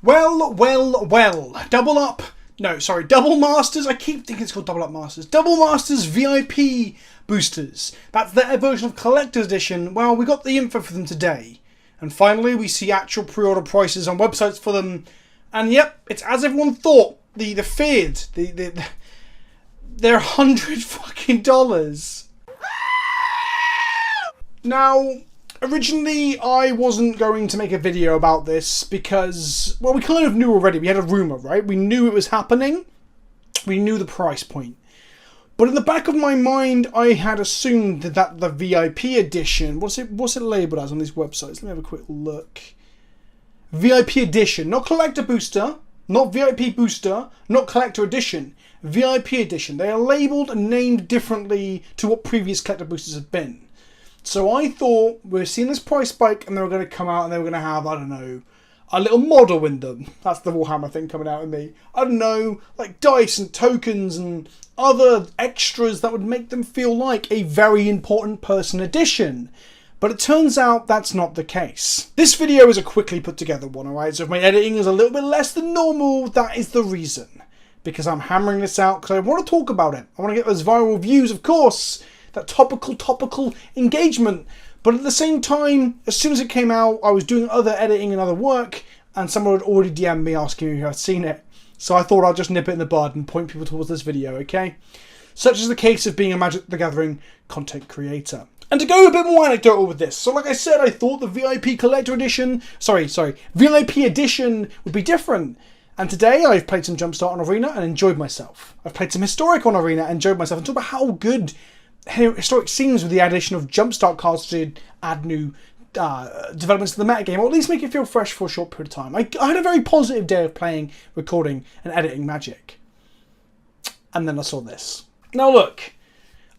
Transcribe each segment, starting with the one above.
Well. Double Masters. I keep thinking it's called Double Up Masters. Double Masters VIP boosters. That's their version of Collector's Edition. Well, we got the info for them today. And finally, we see actual pre-order prices on websites for them. And yep, it's as everyone thought. The feared. They're $100 fucking dollars. Now, originally, I wasn't going to make a video about this because, well, we kind of knew already. We had a rumour, right? We knew it was happening. We knew the price point. But in the back of my mind, I had assumed that the VIP edition, what's it labelled as on these websites? Let me have a quick look. VIP edition, not collector booster, not VIP booster, not collector edition. VIP edition. They are labelled and named differently to what previous collector boosters have been. So I thought we're seeing this price spike and they were going to come out and they were going to have, I don't know, a little model in them. That's the Warhammer thing coming out of me. I don't know, like dice and tokens and other extras that would make them feel like a very important person edition. But it turns out that's not the case. This video is a quickly put together one, alright? So if my editing is a little bit less than normal, that is the reason. Because I'm hammering this out because I want to talk about it. I want to get those viral views, of course. That topical engagement. But at the same time, as soon as it came out, I was doing other editing and other work, and someone had already DM'd me asking me if I'd seen it. So I thought I'd just nip it in the bud and point people towards this video, okay? Such is the case of being a Magic the Gathering content creator. And to go a bit more anecdotal with this, so like I said, I thought the VIP Collector Edition, VIP Edition would be different. And today I've played some Jumpstart on Arena and enjoyed myself. I've played some Historic on Arena and enjoyed myself, and talk about how good Historic seems with the addition of Jumpstart cards to add new developments to the metagame, or at least make it feel fresh for a short period of time. I had a very positive day of playing, recording, and editing Magic. And then I saw this. Now look,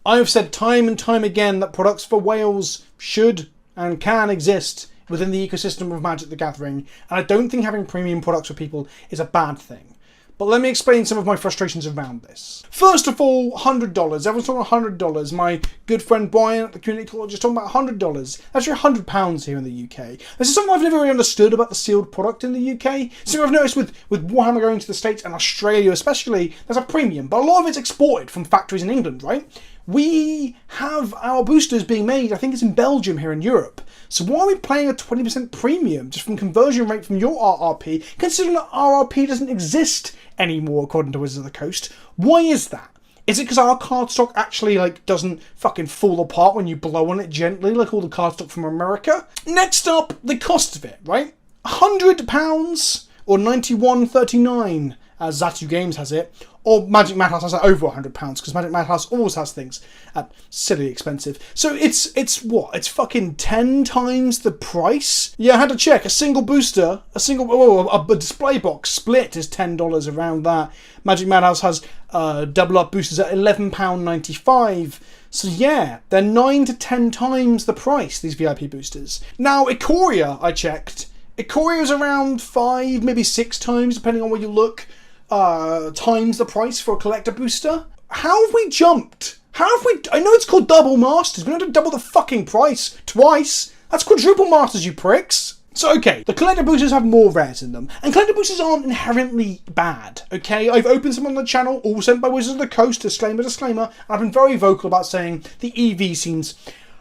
I have said time and time again that products for whales should and can exist within the ecosystem of Magic the Gathering, and I don't think having premium products for people is a bad thing. But let me explain some of my frustrations around this. First of all, $100. Everyone's talking $100. My good friend Brian at the community college is talking about $100. That's actually £100 here in the UK. This is something I've never really understood about the sealed product in the UK. Something I've noticed with Warhammer going to the States and Australia especially, there's a premium. But a lot of it's exported from factories in England, right? We have our boosters being made, I think it's in Belgium here in Europe. So why are we paying a 20% premium just from conversion rate from your RRP, considering that RRP doesn't exist anymore according to Wizards of the Coast? Why is that? Is it because our cardstock actually doesn't fucking fall apart when you blow on it gently like all the cardstock from America? Next up, the cost of it, right? £100 or $91.39 as Zatu Games has it, or Magic Madhouse has it over £100 because Magic Madhouse always has things at silly expensive. So it's what? It's fucking 10 times the price? Yeah, I had to check. A single booster, a display box split is $10 around that. Magic Madhouse has double up boosters at £11.95. So yeah, they're 9 to 10 times the price, these VIP boosters. Now, Ikoria, I checked. Ikoria is around 5, maybe 6 times, depending on where you look, times the price for a collector booster. How have we jumped? I know it's called double masters, we don't have to double the fucking price twice. That's quadruple masters, you pricks. So okay, the collector boosters have more rares in them, and collector boosters aren't inherently bad, okay? I've opened some on the channel, all sent by Wizards of the Coast, disclaimer, and I've been very vocal about saying the EV seems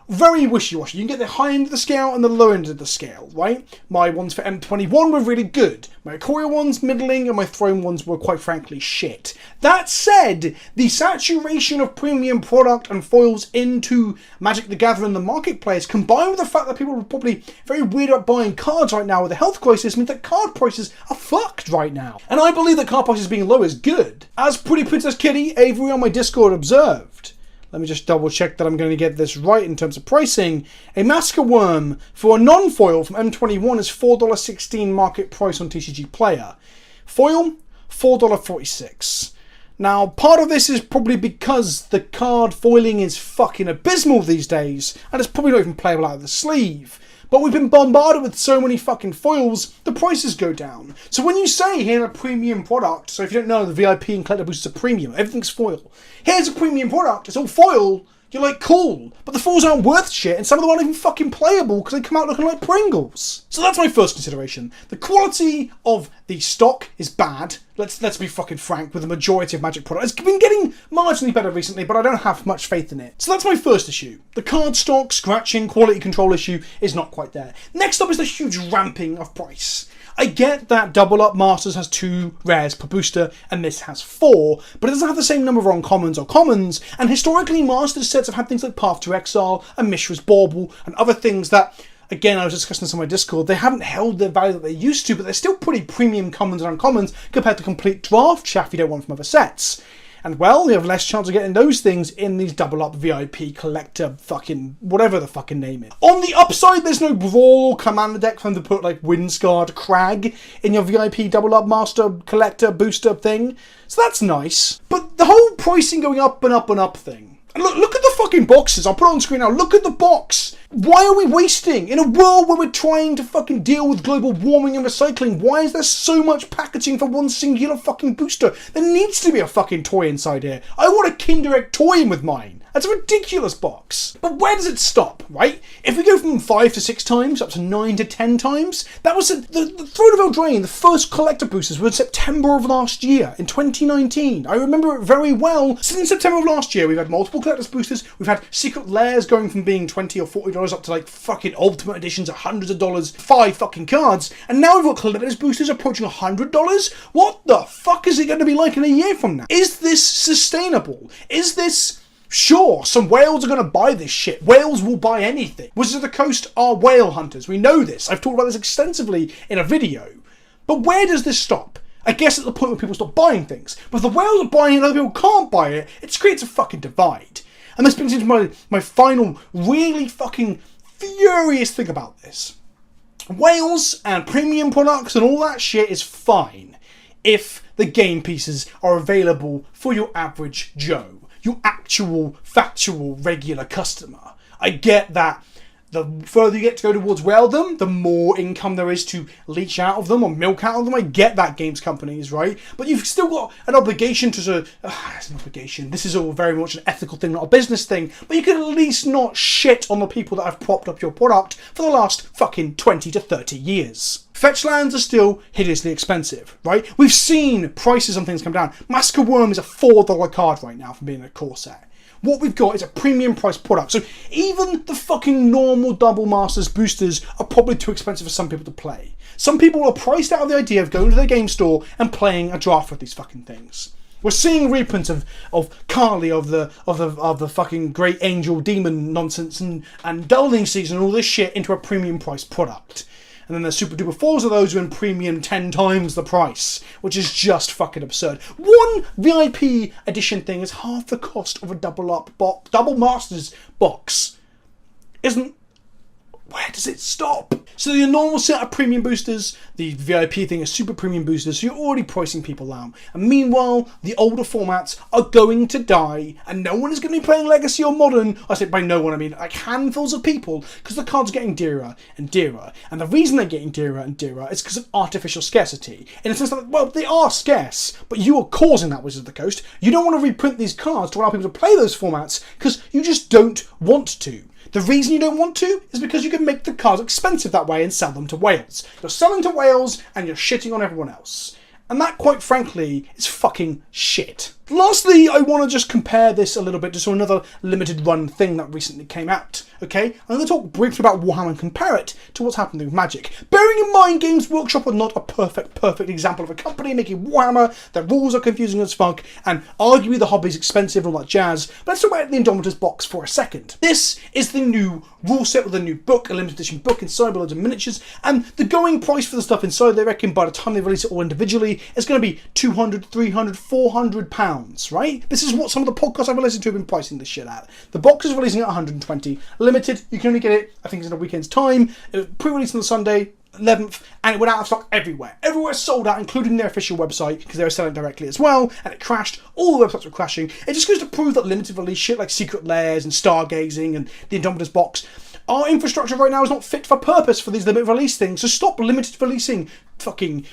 very wishy-washy. You can get the high end of the scale and the low end of the scale, right? My ones for M21 were really good. My Ikoria ones, middling, and my Throne ones were quite frankly shit. That said, the saturation of premium product and foils into Magic the Gathering the marketplace, combined with the fact that people are probably very weird about buying cards right now with the health crisis, means that card prices are fucked right now. And I believe that card prices being low is good. As Pretty Princess Kitty Avery on my Discord observed, let me just double check that I'm going to get this right in terms of pricing. A Massacre Worm for a non-foil from M21 is $4.16 market price on TCG Player. Foil, $4.46. Now, part of this is probably because the card foiling is fucking abysmal these days, and it's probably not even playable out of the sleeve. But we've been bombarded with so many fucking foils, the prices go down. So when you say here's a premium product, so if you don't know, the VIP and collector boosters are premium, everything's foil. Here's a premium product, it's all foil, You're like, cool, but the foils aren't worth shit, and some of them aren't even fucking playable because they come out looking like Pringles. So that's my first consideration. The quality of the stock is bad. Let's be fucking frank with the majority of Magic products. It's been getting marginally better recently, but I don't have much faith in it. So that's my first issue. The card stock, scratching, quality control issue is not quite there. Next up is the huge ramping of price. I get that Double Up Masters has 2 rares per booster and this has 4, but it doesn't have the same number of uncommons or commons, and historically Masters sets have had things like Path to Exile and Mishra's Bauble and other things that, again, I was discussing this on my Discord, they haven't held the value that they used to, but they're still pretty premium commons and uncommons compared to complete draft chaff you don't want from other sets. And well, you have less chance of getting those things in these Double Up VIP collector fucking whatever the fucking name is. On the upside, there's no Brawl or Commander deck for them to put like Windscarred Crag in your VIP Double Up Master collector booster thing. So that's nice. But the whole pricing going up and up and up thing. And look at the fucking boxes. I'll put it on screen now. Look at the box. Why are we wasting? In a world where we're trying to fucking deal with global warming and recycling, why is there so much packaging for one singular fucking booster? There needs to be a fucking toy inside here. I want a Kinder Egg toy in with mine. That's a ridiculous box. But where does it stop, right? If we go from 5 to 6 times up to 9 to 10 times, that was the Throne of Eldraine, the first collector boosters were in September of last year, in 2019. I remember it very well. Since September of last year, we've had multiple collector's boosters. We've had secret layers going from being $20 or $40 up to like fucking ultimate editions at hundreds of dollars, 5 fucking cards. And now we've got collector's boosters approaching $100. What the fuck is it going to be like in a year from now? Is this sustainable? Is this... Sure, some whales are going to buy this shit. Whales will buy anything. Wizards of the Coast are whale hunters. We know this. I've talked about this extensively in a video. But where does this stop? I guess at the point where people stop buying things. But if the whales are buying it and other people can't buy it, it creates a fucking divide. And this brings me to my final really fucking furious thing about this. Whales and premium products and all that shit is fine if the game pieces are available for your average Joe. Your actual, factual, regular customer. I get that the further you get to go towards whaledom, the more income there is to leech out of them or milk out of them. I get that, games companies, right? But you've still got an obligation to... it's an obligation. This is all very much an ethical thing, not a business thing. But you can at least not shit on the people that have propped up your product for the last fucking 20 to 30 years. Fetch lands are still hideously expensive, right? We've seen prices on things come down. Massacre Worm is a $4 card right now for being a core set. What we've got is a premium price product. So even the fucking normal Double Masters boosters are probably too expensive for some people to play. Some people are priced out of the idea of going to their game store and playing a draft with these fucking things. We're seeing reprints of Carly, of the fucking Great Angel Demon nonsense and Dulling Season and all this shit into a premium price product. And then there's super duper fours of those who are in premium 10 times the price, which is just fucking absurd. One VIP edition thing is half the cost of a Double Masters box. Where does it stop? So the normal set of premium boosters, the VIP thing is super premium boosters, so you're already pricing people out. And meanwhile, the older formats are going to die, and no one is going to be playing Legacy or Modern. I say by no one, I mean like handfuls of people, because the cards are getting dearer and dearer. And the reason they're getting dearer and dearer is because of artificial scarcity. In a sense that, well, they are scarce, but you are causing that, Wizards of the Coast. You don't want to reprint these cards to allow people to play those formats, because you just don't want to. The reason you don't want to is because you can make the cards expensive that way and sell them to whales. You're selling to whales and you're shitting on everyone else. And that, quite frankly, is fucking shit. Lastly, I want to just compare this a little bit to another limited run thing that recently came out. Okay, I'm going to talk briefly about Warhammer and compare it to what's happening with Magic. Bearing in mind, Games Workshop are not a perfect example of a company making Warhammer. Their rules are confusing as fuck, and arguably the hobby's expensive and all that jazz. But let's talk about the Indomitus box for a second. This is the new rule set with a new book, a limited edition book inside with loads of miniatures, and the going price for the stuff inside, they reckon by the time they release it all individually, is going to be £200, £300, £400. Right? This is what some of the podcasts I've listened to have been pricing this shit at. The box is releasing at 120. Limited, you can only get it, I think it's in a weekend's time. It was pre-released on the Sunday, 11th, and it went out of stock everywhere. Everywhere sold out, including their official website, because they were selling directly as well, and it crashed. All the websites were crashing. It just goes to prove that limited release shit like Secret Lairs and Stargazing and the Indomitus box Our infrastructure right now is not fit for purpose for these limited release things, so stop limited releasing fucking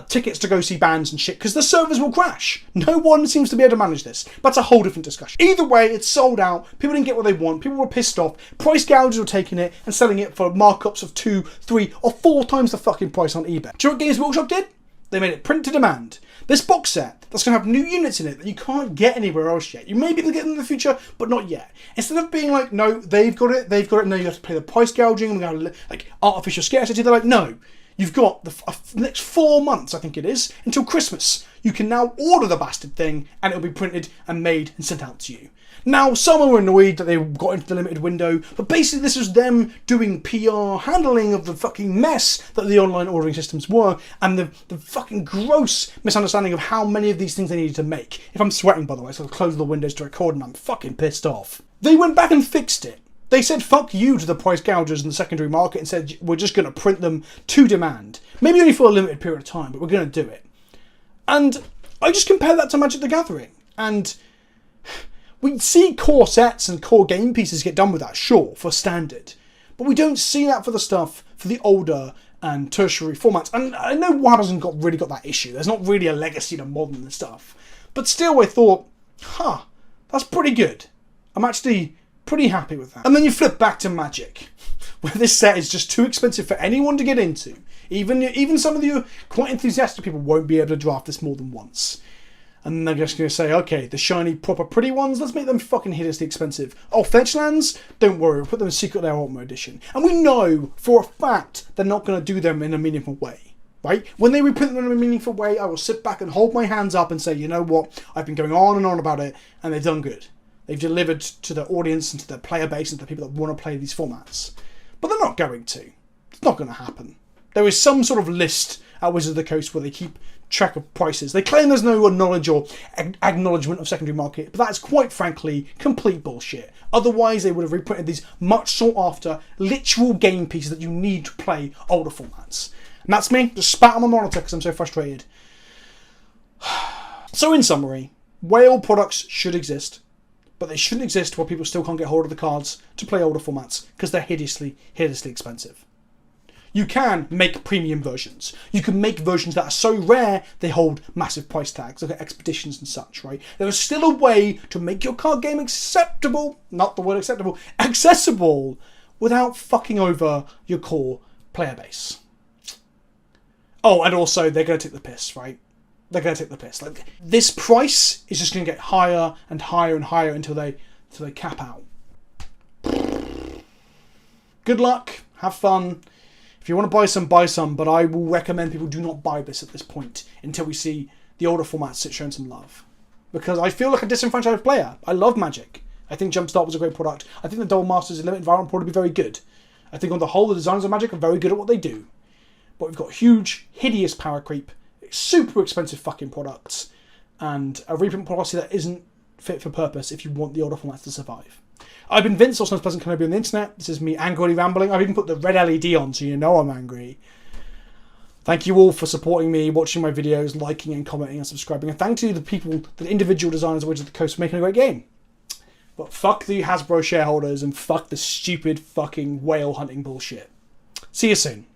tickets to go see bands and shit, because the servers will crash. No one seems to be able to manage this. That's a whole different discussion. Either way, it's sold out, people didn't get what they want, people were pissed off, price gougers were taking it and selling it for markups of 2, 3 or 4 times the fucking price on eBay. Do you know what Games Workshop did? They made it print to demand. This box set that's going to have new units in it that you can't get anywhere else yet. You may be able to get them in the future, but not yet. Instead of being like, no, they've got it, now you have to pay the price gouging, we're going to like artificial scarcity. They're like, no, you've got the next 4 months, I think it is, until Christmas. You can now order the bastard thing and it'll be printed and made and sent out to you. Now, some were annoyed that they got into the limited window, but basically this was them doing PR handling of the fucking mess that the online ordering systems were, and the fucking gross misunderstanding of how many of these things they needed to make. If I'm sweating, by the way, so I'll close the windows to record and I'm fucking pissed off. They went back and fixed it. They said fuck you to the price gougers in the secondary market and said we're just going to print them to demand. Maybe only for a limited period of time, but we're going to do it. And I just compare that to Magic the Gathering, and we see core sets and core game pieces get done with that, sure, for standard. But we don't see that for the stuff for the older and tertiary formats. And I know WoW hasn't really got that issue. There's not really a legacy to modern and stuff. But still, I thought, that's pretty good. I'm actually pretty happy with that. And then you flip back to Magic, where this set is just too expensive for anyone to get into. Even some of you quite enthusiastic people won't be able to draft this more than once. And they're just going to say, okay, the shiny, proper, pretty ones, let's make them fucking hideously expensive. Oh, fetch lands? Don't worry, we'll put them in Secret Lair Ultimate Edition. And we know for a fact they're not going to do them in a meaningful way, right? When they reprint them in a meaningful way, I will sit back and hold my hands up and say, you know what, I've been going on and on about it, and they've done good. They've delivered to their audience and to their player base and to the people that want to play these formats. But they're not going to. It's not going to happen. There is some sort of list at Wizards of the Coast where they keep track of prices. They claim there's no knowledge or acknowledgement of secondary market, but that's quite frankly complete bullshit. Otherwise, they would have reprinted these much sought after literal game pieces that you need to play older formats. And that's me, just spat on my monitor because I'm so frustrated. So in summary, whale products should exist, but they shouldn't exist where people still can't get hold of the cards to play older formats because they're hideously expensive. You can make premium versions. You can make versions that are so rare they hold massive price tags, like expeditions and such, right? There is still a way to make your card game acceptable, not the word acceptable, accessible, without fucking over your core player base. Oh, and also, they're going to take the piss, right? They're going to take the piss. Like, this price is just going to get higher and higher and higher until they cap out. Good luck. Have fun. If you want to buy some, but I will recommend people do not buy this at this point until we see the older formats showing some love. Because I feel like a disenfranchised player. I love Magic. I think Jumpstart was a great product. I think the Double Masters Limited environment will probably be very good. I think on the whole, the designers of Magic are very good at what they do. But we've got huge, hideous power creep, super expensive fucking products, and a reprint policy that isn't fit for purpose if you want the older formats to survive. I've been Vince, also known as PleasantKenobi on the internet. This is me angrily rambling. I've even put the red LED on so you know I'm angry. Thank you all for supporting me, watching my videos, liking and commenting and subscribing. And thank you to the people, the individual designers of Wizards of the Coast for making a great game. But fuck the Hasbro shareholders and fuck the stupid fucking whale hunting bullshit. See you soon.